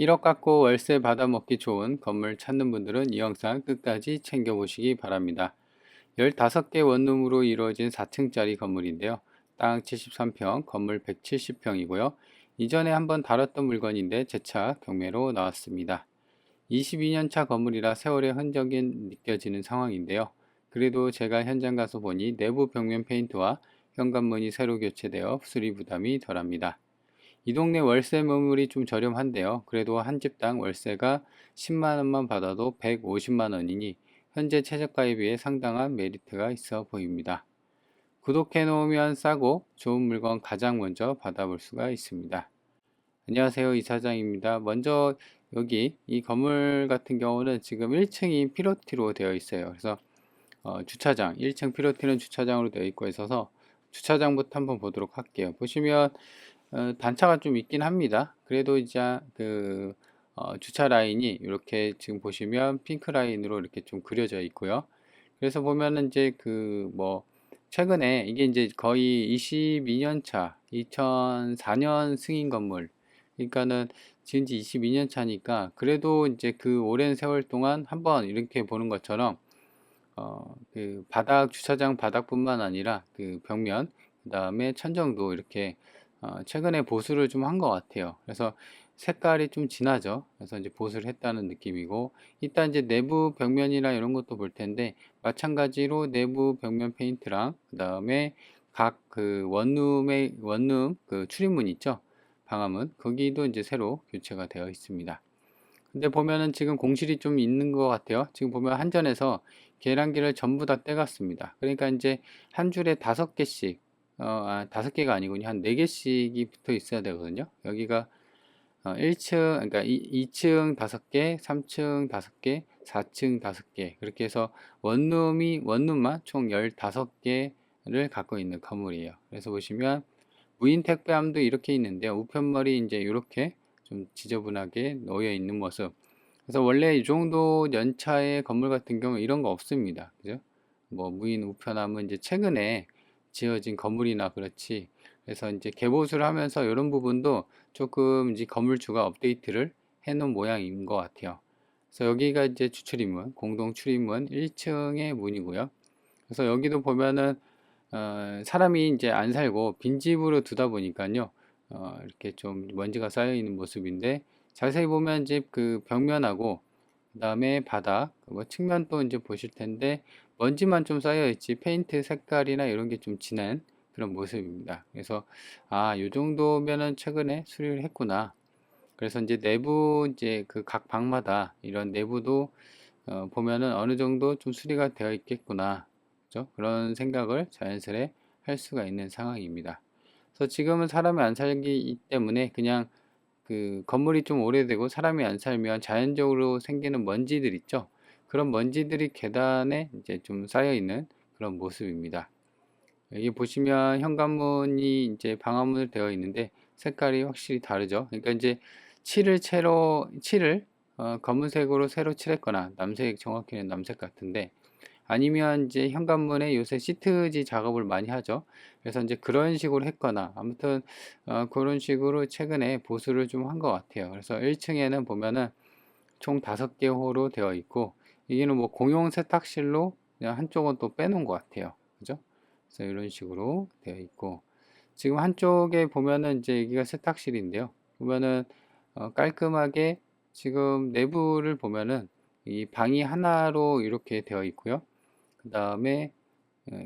1억 갖고 월세 받아먹기 좋은 건물 찾는 분들은 이 영상 끝까지 챙겨보시기 바랍니다. 15개 원룸으로 이루어진 4층짜리 건물인데요. 땅 73평, 건물 170평이고요. 이전에 한번 다뤘던 물건인데 재차 경매로 나왔습니다. 22년차 건물이라 세월의 흔적이 느껴지는 상황인데요. 그래도 제가 현장 가서 보니 내부 벽면 페인트와 현관문이 새로 교체되어 수리 부담이 덜합니다. 이 동네 월세 매물이 좀 저렴한데요. 그래도 한 집당 월세가 10만원만 받아도 150만원이니 현재 최저가에 비해 상당한 메리트가 있어 보입니다. 구독해 놓으면 싸고 좋은 물건 가장 먼저 받아볼 수가 있습니다. 안녕하세요, 이사장입니다. 먼저 여기 이 건물 같은 경우는 지금 1층이 피로티로 되어 있어요. 그래서 주차장, 1층 피로티는 주차장으로 되어 있고 있어서 주차장부터 한번 보도록 할게요. 보시면 단차가 좀 있긴 합니다. 그래도 이제 주차 라인이 이렇게 지금 보시면 핑크 라인으로 이렇게 좀 그려져 있고요. 그래서 보면은 이제 최근에 이게 이제 거의 22년 차, 2004년 승인 건물. 그러니까는 지은 지 22년 차니까 그래도 이제 그 오랜 세월 동안 한번 이렇게 보는 것처럼 주차장 바닥뿐만 아니라 그 벽면, 그 다음에 천정도 이렇게 최근에 보수를 좀 한 것 같아요. 그래서 색깔이 좀 진하죠. 그래서 이제 보수를 했다는 느낌이고, 이따 이제 내부 벽면이나 이런 것도 볼 텐데, 마찬가지로 내부 벽면 페인트랑, 그 다음에 각 그 원룸 그 출입문 있죠? 방화문, 거기도 이제 새로 교체가 되어 있습니다. 근데 보면은 지금 공실이 좀 있는 것 같아요. 지금 보면 한전에서 계량기를 전부 다 떼갔습니다. 그러니까 이제 한 줄에 5개씩, 5개가 아니군요. 한 4개씩이 붙어 있어야 되거든요. 여기가 1층, 그러니까 2층 5개, 3층 5개, 4층 5개. 그렇게 해서 원룸만 총 15개를 갖고 있는 건물이에요. 그래서 보시면 무인 택배함도 이렇게 있는데요. 우편물이 이제 이렇게 좀 지저분하게 놓여 있는 모습. 그래서 원래 이 정도 연차의 건물 같은 경우 이런 거 없습니다. 그죠? 뭐 무인 우편함은 이제 최근에 지어진 건물이나 그렇지. 그래서 이제 개보수를 하면서 이런 부분도 조금 이제 건물주가 업데이트를 해 놓은 모양인 것 같아요. 그래서 여기가 이제 주출입문, 공동 출입문 1층의 문이고요. 그래서 여기도 보면은 사람이 이제 안 살고 빈집으로 두다 보니까요. 이렇게 좀 먼지가 쌓여 있는 모습인데 자세히 보면 이제 그 벽면하고 그다음에 바닥, 뭐 측면도 이제 보실 텐데 먼지만 좀 쌓여 있지 페인트 색깔이나 이런 게 좀 진한 그런 모습입니다. 그래서 요 정도면은 최근에 수리를 했구나. 그래서 이제 내부 이제 그 각 방마다 이런 내부도 보면은 어느 정도 좀 수리가 되어 있겠구나. 그죠? 그런 생각을 자연스레 할 수가 있는 상황입니다. 그래서 지금은 사람이 안 살기 때문에 그냥 그 건물이 좀 오래되고 사람이 안 살면 자연적으로 생기는 먼지들 있죠. 그런 먼지들이 계단에 이제 좀 쌓여 있는 그런 모습입니다. 여기 보시면 현관문이 이제 방화문으로 되어 있는데 색깔이 확실히 다르죠. 그러니까 이제 칠을 검은색으로 새로 칠했거나 남색, 정확히는 남색 같은데 아니면 이제 현관문에 요새 시트지 작업을 많이 하죠. 그래서 이제 그런 식으로 했거나 아무튼 그런 식으로 최근에 보수를 좀 한 것 같아요. 그래서 1층에는 보면은 총 5개 호로 되어 있고 여기는 뭐 공용 세탁실로 그냥 한쪽은 또 빼놓은 것 같아요. 그죠? 그래서 이런 식으로 되어 있고 지금 한쪽에 보면은 이제 여기가 세탁실인데요. 보면은 깔끔하게 지금 내부를 보면은 이 방이 하나로 이렇게 되어 있고요. 그 다음에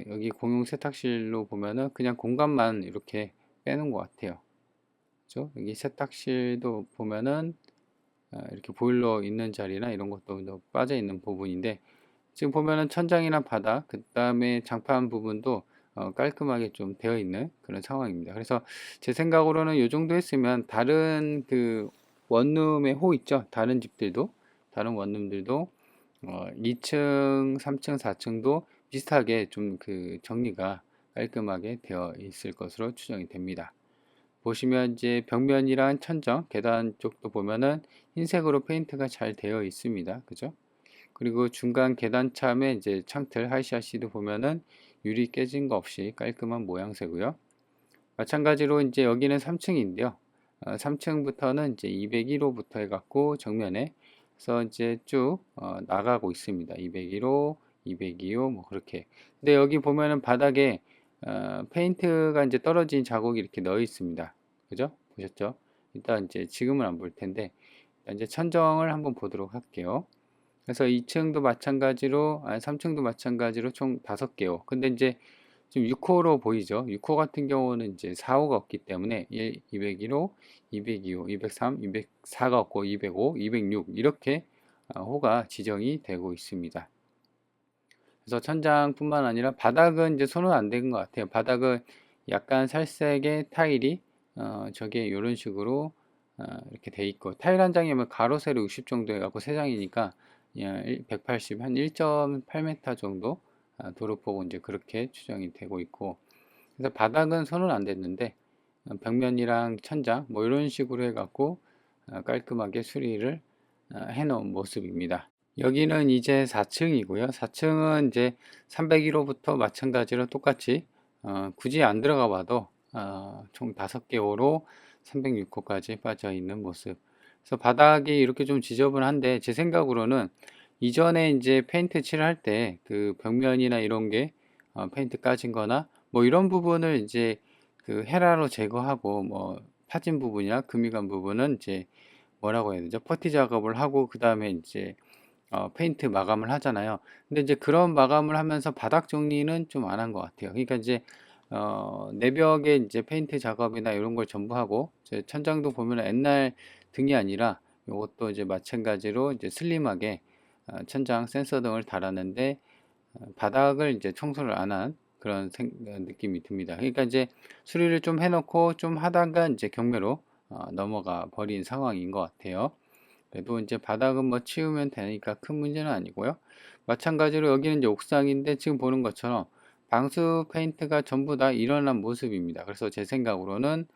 여기 공용 세탁실로 보면은 그냥 공간만 이렇게 빼는 것 같아요. 그죠? 여기 세탁실도 보면은 이렇게 보일러 있는 자리나 이런 것도 빠져 있는 부분인데 지금 보면은 천장이나 바닥, 그 다음에 장판 부분도 깔끔하게 좀 되어 있는 그런 상황입니다. 그래서 제 생각으로는 이 정도 했으면 다른 그 원룸의 호 있죠? 다른 원룸들도 2층, 3층, 4층도 비슷하게 좀 그 정리가 깔끔하게 되어 있을 것으로 추정이 됩니다. 보시면 이제 벽면이랑 천정, 계단 쪽도 보면은 흰색으로 페인트가 잘 되어 있습니다. 그죠? 그리고 중간 계단참에 이제 창틀 하이샤시도 보면은 유리 깨진 거 없이 깔끔한 모양새고요. 마찬가지로 이제 여기는 3층인데요. 3층부터는 이제 201호부터 해갖고 정면에 그래서 이제 쭉 나가고 있습니다. 201호, 202호 뭐 그렇게. 근데 여기 보면은 바닥에 페인트가 이제 떨어진 자국이 이렇게 넣어 있습니다. 그죠? 보셨죠? 일단 이제 지금은 안 볼 텐데 이제 천정을 한번 보도록 할게요. 그래서 2층도 마찬가지로, 3층도 마찬가지로 총 5개호. 근데 이제 지금 6호로 보이죠? 6호 같은 경우는 이제 4호가 없기 때문에 1, 201호, 202호, 203, 204가 없고 205, 206 이렇게 호가 지정이 되고 있습니다. 그래서 천장뿐만 아니라 바닥은 이제 손은 안 댄 것 같아요. 바닥은 약간 살색의 타일이 저게 이런 식으로 이렇게 돼 있고 타일 한 장이면 가로 세로 60 정도 해갖고 3장이니까 180, 한 1.8m 정도 도로폭은 이제 그렇게 추정이 되고 있고 그래서 바닥은 손은 안 댔는데 벽면이랑 천장 뭐 이런 식으로 해갖고 깔끔하게 수리를 해 놓은 모습입니다. 여기는 이제 4층이고요. 4층은 이제 301호부터 마찬가지로 똑같이 굳이 안 들어가 봐도 총 5개 호로 306호까지 빠져 있는 모습. 그래서 바닥이 이렇게 좀 지저분한데 제 생각으로는 이전에 이제 페인트 칠할 때 그 벽면이나 이런 게 페인트 까진 거나 뭐 이런 부분을 이제 그 헤라로 제거하고 뭐 파진 부분이나 금이 간 부분은 이제 뭐라고 해야 되죠? 퍼티 작업을 하고 그 다음에 이제 페인트 마감을 하잖아요. 근데 이제 그런 마감을 하면서 바닥 정리는 좀 안 한 것 같아요. 그러니까 이제 내벽에 이제 페인트 작업이나 이런 걸 전부 하고 천장도 보면 옛날 등이 아니라 이것도 이제 마찬가지로 이제 슬림하게 천장 센서 등을 달았는데 바닥을 이제 청소를 안 한 그런 느낌이 듭니다. 그러니까 이제 수리를 좀 해놓고 좀 하다가 이제 경매로 넘어가 버린 상황인 것 같아요. 그래도 이제 바닥은 뭐 치우면 되니까 큰 문제는 아니고요. 마찬가지로 여기는 이제 옥상인데 지금 보는 것처럼 방수 페인트가 전부 다 일어난 모습입니다. 그래서 제 생각으로는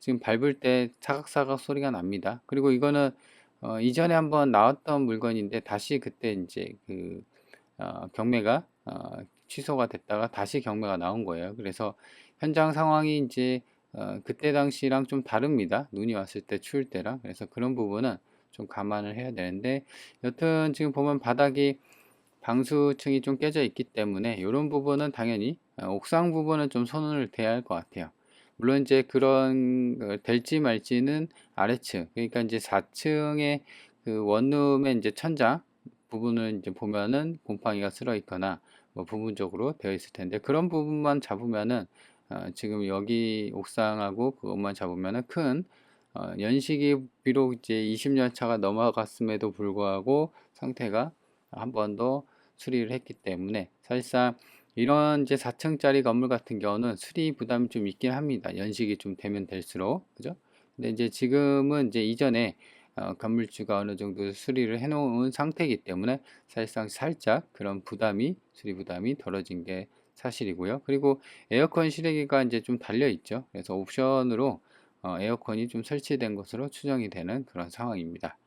지금 밟을 때 사각사각 소리가 납니다. 그리고 이거는 이전에 한번 나왔던 물건인데 다시 그때 이제 그 경매가 취소가 됐다가 다시 경매가 나온 거예요. 그래서 현장 상황이 이제 그때 당시랑 좀 다릅니다. 눈이 왔을 때 추울 때랑. 그래서 그런 부분은 좀 감안을 해야 되는데 여튼 지금 보면 바닥이 방수층이 좀 깨져 있기 때문에 이런 부분은 당연히 옥상 부분은 좀 손을 대야 할 것 같아요. 물론 이제 그런 될지 말지는 아래층 그러니까 이제 4층의 그 원룸의 이제 천장 부분을 이제 보면은 곰팡이가 쓸어 있거나 뭐 부분적으로 되어 있을 텐데 그런 부분만 잡으면은 지금 여기 옥상하고 그것만 잡으면은 큰 연식이 비록 이제 20년 차가 넘어갔음에도 불구하고 상태가 한 번 더 수리를 했기 때문에 사실상 이런 이제 4층짜리 건물 같은 경우는 수리 부담이 좀 있긴 합니다. 연식이 좀 되면 될수록 그죠? 근데 이제 지금은 이제 이전에 건물주가 어느 정도 수리를 해 놓은 상태이기 때문에 사실상 살짝 그런 부담이 수리 부담이 덜어진 게 사실이고요. 그리고 에어컨 실외기가 이제 좀 달려 있죠. 그래서 옵션으로 에어컨이 좀 설치된 것으로 추정이 되는 그런 상황입니다.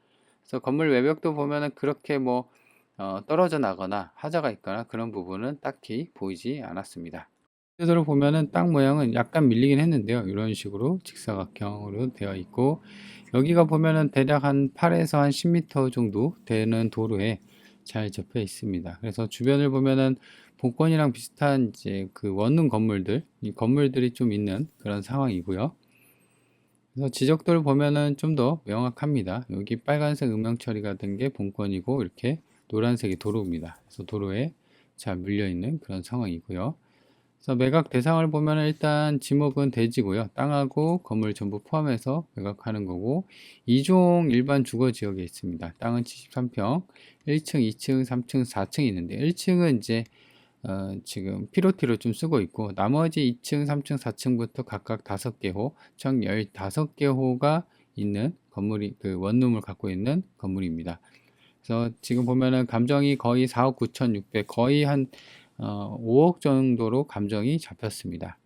그래서 건물 외벽도 보면은 그렇게 뭐 떨어져 나거나 하자가 있거나 그런 부분은 딱히 보이지 않았습니다. 그대로 보면은 땅 모양은 약간 밀리긴 했는데요. 이런 식으로 직사각형으로 되어 있고 여기가 보면은 대략 한 8에서 한 10m 정도 되는 도로에 잘 접해 있습니다. 그래서 주변을 보면은 본권이랑 비슷한 이제 그 원룸 건물들, 이 건물들이 좀 있는 그런 상황이고요. 그래서 지적도를 보면은 좀 더 명확합니다. 여기 빨간색 음영 처리가 된 게 본권이고 이렇게 노란색이 도로입니다. 그래서 도로에 잘 물려 있는 그런 상황이고요. 그래서 매각 대상을 보면 일단 지목은 대지고요. 땅하고 건물 전부 포함해서 매각하는 거고 2종 일반 주거 지역에 있습니다. 땅은 73평, 1층, 2층, 3층, 4층이 있는데 1층은 이제 지금 피로티로 좀 쓰고 있고 나머지 2층, 3층, 4층부터 각각 5개 호, 총 15개 호가 있는 건물이 그 원룸을 갖고 있는 건물입니다. 그래서 지금 보면은 감정이 거의 4억 9,600 거의 한 5억 정도로 감정이 잡혔습니다.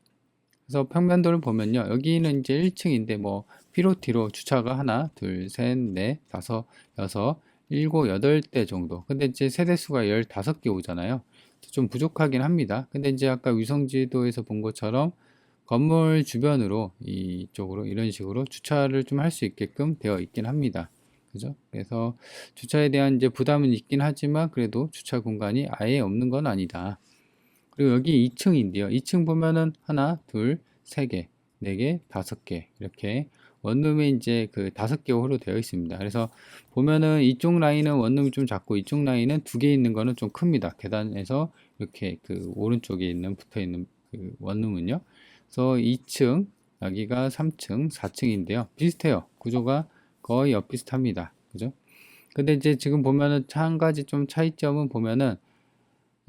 그래서 평면도를 보면요. 여기는 이제 1층인데 뭐 피로티로 주차가 하나, 둘, 셋, 넷, 다섯, 여섯, 일곱, 여덟 대 정도. 근데 이제 세대수가 15개 오잖아요. 좀 부족하긴 합니다. 근데 이제 아까 위성지도에서 본 것처럼 건물 주변으로 이쪽으로 이런 식으로 주차를 좀 할 수 있게끔 되어 있긴 합니다. 그죠? 그래서 주차에 대한 이제 부담은 있긴 하지만 그래도 주차 공간이 아예 없는 건 아니다. 그리고 여기 2층인데요. 2층 보면은 하나, 둘, 세 개, 네 개, 다섯 개 이렇게 원룸에 이제 그 5개 홀로 되어 있습니다. 그래서 보면은 이쪽 라인은 원룸이 좀 작고 이쪽 라인은 2개 있는 거는 좀 큽니다. 계단에서 이렇게 그 오른쪽에 있는 붙어 있는 그 원룸은요. 그래서 2층, 여기가 3층, 4층인데요. 비슷해요. 구조가 거의 엇비슷합니다. 그죠? 근데 이제 지금 보면은 한 가지 좀 차이점은 보면은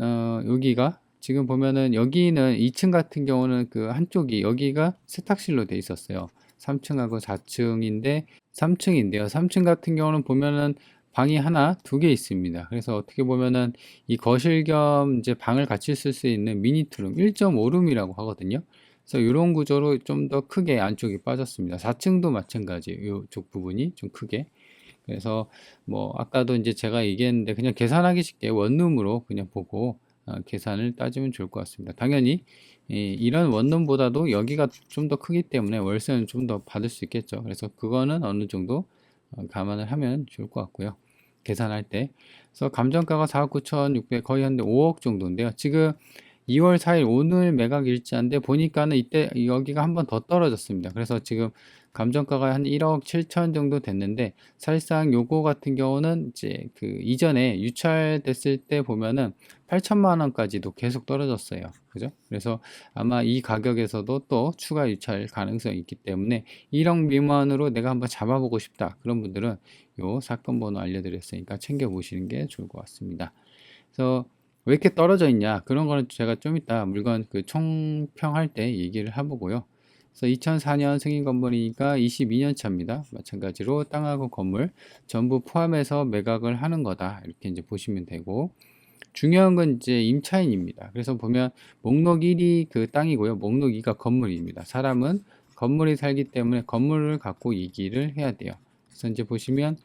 여기가 지금 보면은 여기는 2층 같은 경우는 그 한쪽이 여기가 세탁실로 돼 있었어요. 3층하고 4층인데 3층인데요. 3층 같은 경우는 보면은 방이 하나, 2개 있습니다. 그래서 어떻게 보면은 이 거실 겸 이제 방을 같이 쓸 수 있는 미니투룸 1.5룸이라고 하거든요. 그래서 이런 구조로 좀 더 크게 안쪽이 빠졌습니다. 4층도 마찬가지. 이쪽 부분이 좀 크게. 그래서 뭐 아까도 이제 제가 얘기했는데 그냥 계산하기 쉽게 원룸으로 그냥 보고 계산을 따지면 좋을 것 같습니다. 당연히 이런 원룸보다도 여기가 좀 더 크기 때문에 월세는 좀 더 받을 수 있겠죠. 그래서 그거는 어느 정도 감안을 하면 좋을 것 같고요. 계산할 때. 그래서 감정가가 4억 9,600 거의 한 5억 정도인데요. 지금 2월 4일 오늘 매각 일자인데 보니까는 이때 여기가 한 번 더 떨어졌습니다. 그래서 지금 감정가가 한 1억 7천 정도 됐는데 사실상 요거 같은 경우는 이제 그 이전에 유찰됐을 때 보면은 8천만 원까지도 계속 떨어졌어요. 그죠? 그래서 아마 이 가격에서도 또 추가 유찰 가능성이 있기 때문에 1억 미만으로 내가 한번 잡아보고 싶다. 그런 분들은 요 사건 번호 알려드렸으니까 챙겨보시는 게 좋을 것 같습니다. 그래서 왜 이렇게 떨어져 있냐? 그런 거는 제가 좀 이따 물건 그 총평할 때 얘기를 해보고요. 그래서 2004년 승인 건물이니까 22년 차입니다. 마찬가지로 땅하고 건물 전부 포함해서 매각을 하는 거다. 이렇게 이제 보시면 되고 중요한 건 이제 임차인입니다. 그래서 보면 목록 1이 그 땅이고요. 목록 2가 건물입니다. 사람은 건물이 살기 때문에 건물을 갖고 얘기를 해야 돼요. 그래서 이제 보시면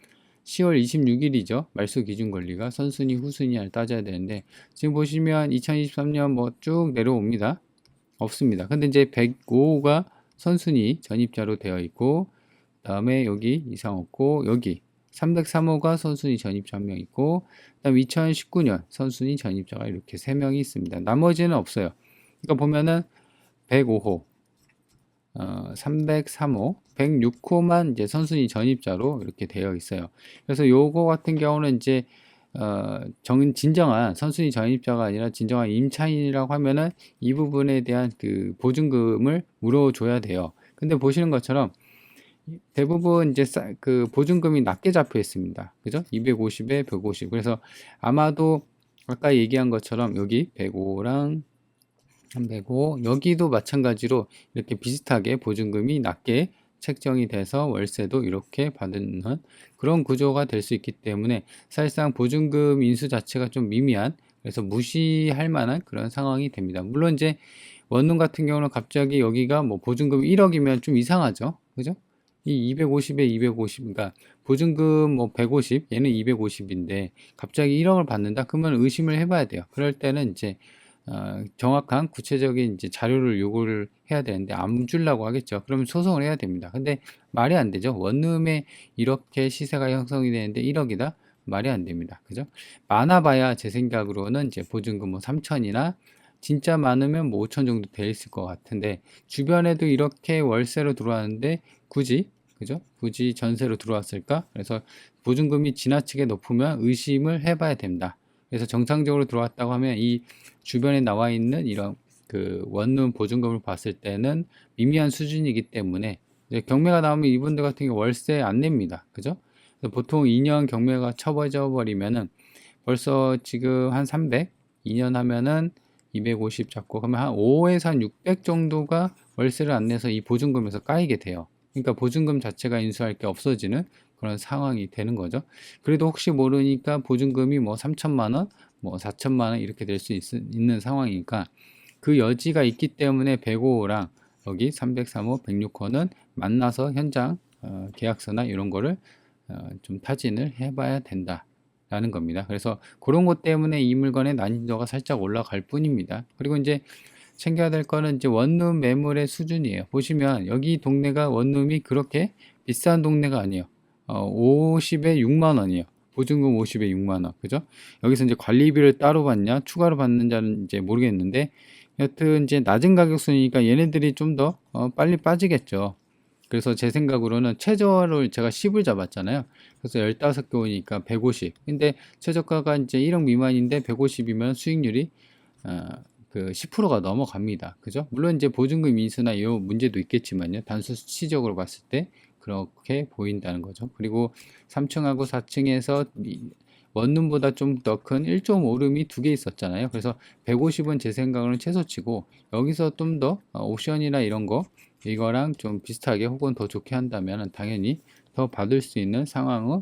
10월 26일이죠. 말소 기준 권리가 선순위 후순위를 따져야 되는데 지금 보시면 2023년 뭐 쭉 내려옵니다. 없습니다. 근데 이제 105호가 선순위 전입자로 되어 있고 다음에 여기 이상 없고 여기 303호가 선순위 전입자 1명 있고 그다음 2019년 선순위 전입자가 이렇게 3명이 있습니다. 나머지는 없어요. 그러니까 보면은 105호 303호, 106호만 이제 선순위 전입자로 이렇게 되어 있어요. 그래서 요거 같은 경우는 이제 진정한 선순위 전입자가 아니라 진정한 임차인이라고 하면은 이 부분에 대한 그 보증금을 물어줘야 돼요. 근데 보시는 것처럼 대부분 이제 그 보증금이 낮게 잡혀 있습니다. 그죠? 250에 150. 그래서 아마도 아까 얘기한 것처럼 여기 105랑 305 여기도 마찬가지로 이렇게 비슷하게 보증금이 낮게 책정이 돼서 월세도 이렇게 받는 그런 구조가 될 수 있기 때문에 사실상 보증금 인수 자체가 좀 미미한 그래서 무시할 만한 그런 상황이 됩니다. 물론 이제 원룸 같은 경우는 갑자기 여기가 뭐 보증금 1억이면 좀 이상하죠. 그죠? 이 250에 250, 그러니까 보증금 뭐 150, 얘는 250인데 갑자기 1억을 받는다? 그러면 의심을 해봐야 돼요. 그럴 때는 이제 정확한 구체적인 이제 자료를 요구를 해야 되는데 안 주려고 하겠죠. 그러면 소송을 해야 됩니다. 근데 말이 안 되죠. 원룸에 이렇게 시세가 형성이 되는데 1억이다? 말이 안 됩니다. 그죠? 많아봐야 제 생각으로는 이제 보증금 뭐 3천이나 진짜 많으면 뭐 5천 정도 돼 있을 것 같은데 주변에도 이렇게 월세로 들어왔는데 굳이 그죠? 굳이 전세로 들어왔을까? 그래서 보증금이 지나치게 높으면 의심을 해봐야 된다. 그래서 정상적으로 들어왔다고 하면 이 주변에 나와 있는 이런 그 원룸 보증금을 봤을 때는 미미한 수준이기 때문에 이제 경매가 나오면 이분들 같은 경우 월세 안 냅니다. 그죠? 그래서 보통 2년 경매가 쳐져 버리면은 벌써 지금 한 300, 2년 하면은 250 잡고 그러면 한 5에서 한 600 정도가 월세를 안 내서 이 보증금에서 까이게 돼요. 그러니까 보증금 자체가 인수할 게 없어지는 그런 상황이 되는 거죠. 그래도 혹시 모르니까 보증금이 뭐 3천만 원, 뭐 4천만 원 이렇게 될 수 있는 상황이니까 그 여지가 있기 때문에 105호랑 여기 303호, 106호는 만나서 현장 계약서나 이런 거를 좀 타진을 해봐야 된다라는 겁니다. 그래서 그런 것 때문에 이 물건의 난이도가 살짝 올라갈 뿐입니다. 그리고 이제 챙겨야 될 거는 이제 원룸 매물의 수준이에요. 보시면 여기 동네가 원룸이 그렇게 비싼 동네가 아니에요. 50에 6만 원이에요. 보증금 50에 6만 원. 그죠? 여기서 이제 관리비를 따로 받냐, 추가로 받는지는 이제 모르겠는데, 여튼 이제 낮은 가격 순이니까 얘네들이 좀 더 빨리 빠지겠죠. 그래서 제 생각으로는 최저를 제가 10을 잡았잖아요. 그래서 15개 오니까 150. 근데 최저가가 이제 1억 미만인데 150이면 수익률이 그 10%가 넘어갑니다. 그죠? 물론 이제 보증금 인수나 이 문제도 있겠지만요. 단수 수치적으로 봤을 때 그렇게 보인다는 거죠. 그리고 3층하고 4층에서 원룸보다 좀 더 큰 1.5룸이 두 개 있었잖아요. 그래서 150은 제 생각으로는 최소치고 여기서 좀 더 옵션이나 이런 거 이거랑 좀 비슷하게 혹은 더 좋게 한다면 당연히 더 받을 수 있는 상황은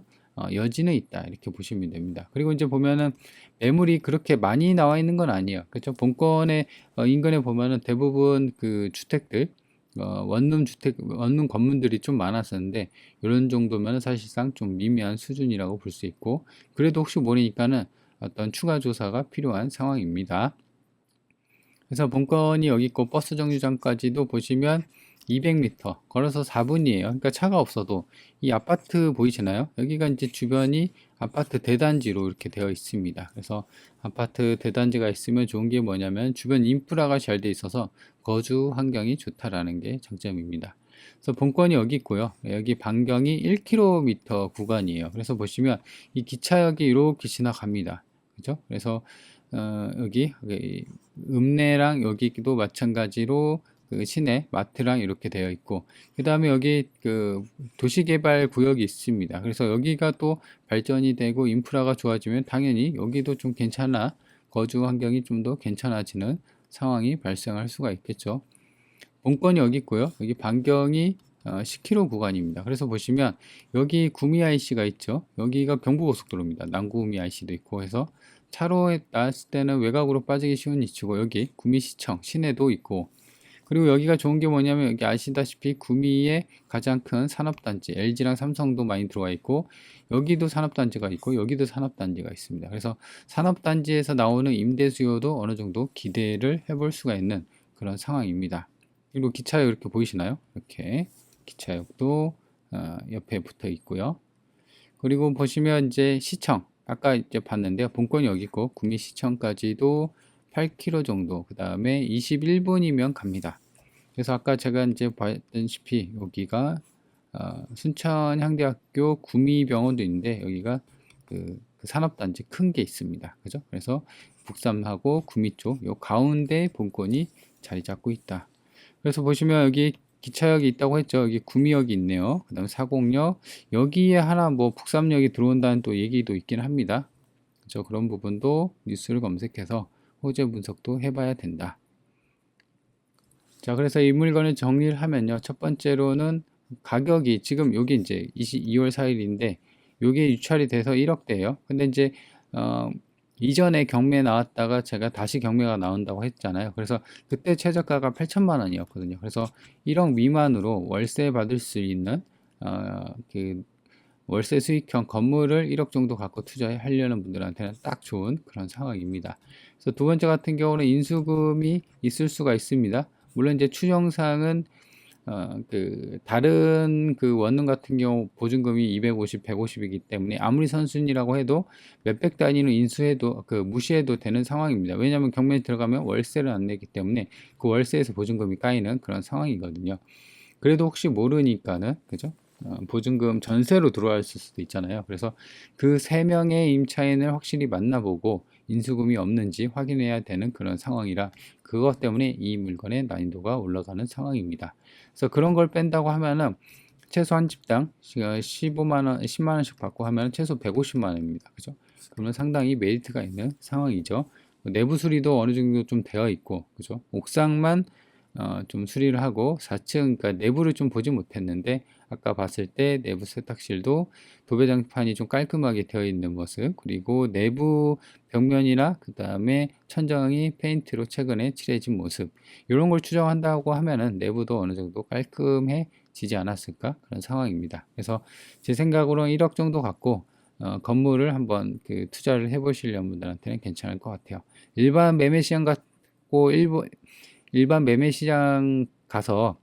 여지는 있다 이렇게 보시면 됩니다. 그리고 이제 보면은 매물이 그렇게 많이 나와 있는 건 아니에요. 그렇죠? 본권에 인근에 보면은 대부분 그 주택들 원룸 주택 원룸 건물들이 좀 많았었는데 이런 정도면 사실상 좀 미미한 수준이라고 볼 수 있고 그래도 혹시 모르니까는 어떤 추가 조사가 필요한 상황입니다. 그래서 본건이 여기 있고 버스 정류장까지도 보시면 200m 걸어서 4분이에요. 그러니까 차가 없어도 이 아파트 보이시나요? 여기가 이제 주변이 아파트 대단지로 이렇게 되어 있습니다. 그래서 아파트 대단지가 있으면 좋은 게 뭐냐면 주변 인프라가 잘 돼 있어서 거주 환경이 좋다라는 게 장점입니다. 그래서 본건이 여기 있고요. 여기 반경이 1km 구간이에요. 그래서 보시면 이 기차역이 이렇게 지나갑니다. 그죠? 그래서 여기 읍내랑 여기도 마찬가지로 그 시내 마트랑 이렇게 되어 있고 그 다음에 여기 그 도시개발 구역이 있습니다. 그래서 여기가 또 발전이 되고 인프라가 좋아지면 당연히 여기도 좀 괜찮아 거주 환경이 좀 더 괜찮아지는 상황이 발생할 수가 있겠죠. 본건이 여기 있고요. 여기 반경이 10km 구간입니다. 그래서 보시면 여기 구미 IC가 있죠. 여기가 경부고속도로입니다. 남구미 IC도 있고 해서 차로 나왔을 때는 외곽으로 빠지기 쉬운 위치고 여기 구미시청 시내도 있고 그리고 여기가 좋은 게 뭐냐면 여기 아시다시피 구미의 가장 큰 산업단지 LG랑 삼성도 많이 들어와 있고 여기도 산업단지가 있고 여기도 산업단지가 있습니다. 그래서 산업단지에서 나오는 임대 수요도 어느 정도 기대를 해볼 수가 있는 그런 상황입니다. 그리고 기차역 이렇게 보이시나요? 이렇게 기차역도 옆에 붙어 있고요. 그리고 보시면 이제 시청 아까 이제 봤는데요. 본권이 여기 있고 구미시청까지도 8km 정도 그 다음에 21분이면 갑니다. 그래서 아까 제가 이제 봤다시피 여기가 순천향대학교 구미병원도 있는데 여기가 그 산업단지 큰 게 있습니다. 그죠? 그래서 북삼하고 구미 쪽 요 가운데 본권이 자리 잡고 있다. 그래서 보시면 여기 기차역이 있다고 했죠. 여기 구미역이 있네요. 그 다음에 사곡역 여기에 하나 뭐 북삼역이 들어온다는 또 얘기도 있긴 합니다. 그렇죠? 그런 부분도 뉴스를 검색해서 호재 분석도 해봐야 된다. 자, 그래서 이 물건을 정리를 하면요. 첫 번째로는 가격이 지금 여기 이제 2월 4일인데 요게 유찰이 돼서 1억대예요. 근데 이제 이전에 경매 나왔다가 제가 다시 경매가 나온다고 했잖아요. 그래서 그때 최저가가 8천만 원이었거든요. 그래서 1억 미만으로 월세 받을 수 있는 그 월세 수익형 건물을 1억 정도 갖고 투자하려는 분들한테는 딱 좋은 그런 상황입니다. 그래서 두 번째 같은 경우는 인수금이 있을 수가 있습니다. 물론 이제 추정상은 그 다른 그 원룸 같은 경우 보증금이 250, 150이기 때문에 아무리 선순위라고 해도 몇백 단위로 인수해도 그 무시해도 되는 상황입니다. 왜냐하면 경매에 들어가면 월세를 안 내기 때문에 그 월세에서 보증금이 까이는 그런 상황이거든요. 그래도 혹시 모르니까는 그죠? 보증금 전세로 들어왔을 수도 있잖아요. 그래서 그 세 명의 임차인을 확실히 만나보고 인수금이 없는지 확인해야 되는 그런 상황이라 그것 때문에 이 물건의 난이도가 올라가는 상황입니다. 그래서 그런 걸 뺀다고 하면은 최소 한 집당 15만 원, 10만 원씩 받고 하면 최소 150만 원입니다. 그죠? 그러면 상당히 메리트가 있는 상황이죠. 내부 수리도 어느 정도 좀 되어 있고, 그죠? 옥상만 좀 수리를 하고 4층, 그러니까 내부를 좀 보지 못했는데 아까 봤을 때 내부 세탁실도 도배장판이 좀 깔끔하게 되어 있는 모습 그리고 내부 벽면이나 그 다음에 천정이 페인트로 최근에 칠해진 모습 이런 걸 추정한다고 하면은 내부도 어느 정도 깔끔해지지 않았을까 그런 상황입니다. 그래서 제 생각으로는 1억 정도 갖고 건물을 한번 그 투자를 해 보시려는 분들한테는 괜찮을 것 같아요. 일반 매매 시장 같고 일반 매매 시장 가서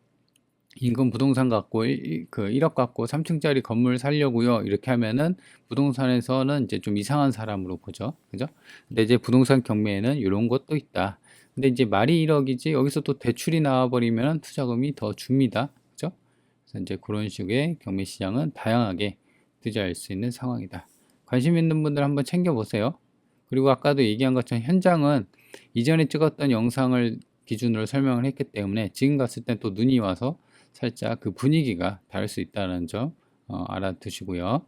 인근 부동산 갖고 1억 갖고 3층짜리 건물 살려고요. 이렇게 하면은 부동산에서는 이제 좀 이상한 사람으로 보죠. 그죠? 근데 이제 부동산 경매에는 이런 것도 있다. 근데 이제 말이 1억이지 여기서 또 대출이 나와 버리면 투자금이 더 줍니다. 그죠? 그래서 이제 그런 식의 경매 시장은 다양하게 투자할 수 있는 상황이다. 관심 있는 분들 한번 챙겨 보세요. 그리고 아까도 얘기한 것처럼 현장은 이전에 찍었던 영상을 기준으로 설명을 했기 때문에 지금 갔을 땐 또 눈이 와서 살짝 그 분위기가 다를 수 있다는 점 알아두시고요.